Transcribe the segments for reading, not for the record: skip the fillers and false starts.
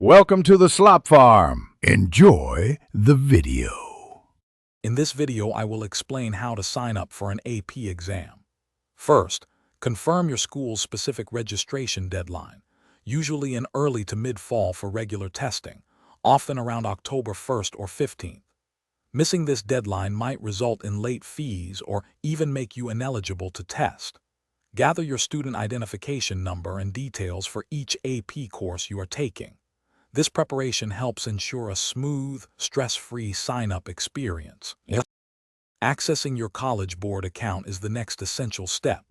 Welcome to the Slop Farm. Enjoy the video. In this video, I will explain how to sign up for an AP exam. First, confirm your school's specific registration deadline, usually in early to mid-fall for regular testing, often around October 1st or 15th. Missing this deadline might result in late fees or even make you ineligible to test. Gather your student identification number and details for each AP course you are taking. This preparation helps ensure a smooth, stress-free sign-up experience. Accessing your College Board account is the next essential step.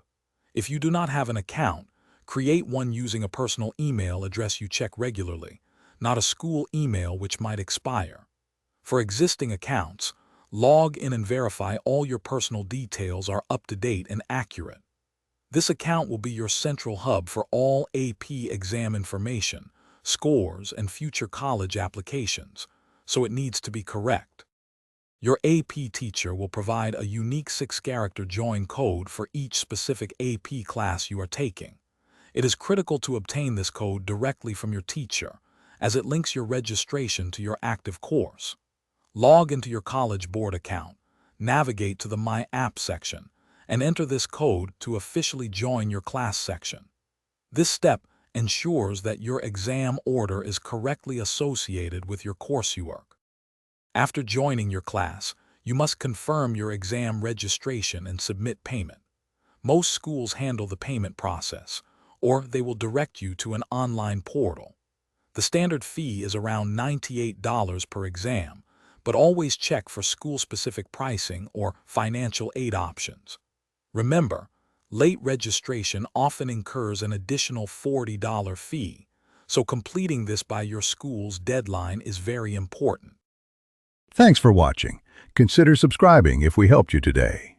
If you do not have an account, create one using a personal email address you check regularly, not a school email which might expire. For existing accounts, log in and verify all your personal details are up to date and accurate. This account will be your central hub for all AP exam information, scores, and future college applications, so it needs to be correct. Your AP teacher will provide a unique 6-character join code for each specific AP class you are taking. It is critical to obtain this code directly from your teacher, as it links your registration to your active course. Log into your College Board account, navigate to the My App section, and enter this code to officially join your class section. This step ensures that your exam order is correctly associated with your coursework. After joining your class, you must confirm your exam registration and submit payment. Most schools handle the payment process, or they will direct you to an online portal. The standard fee is around $98 per exam, but always check for school-specific pricing or financial aid options. Remember, late registration often incurs an additional $40 fee, so completing this by your school's deadline is very important. Thanks for watching. Consider subscribing if we helped you today.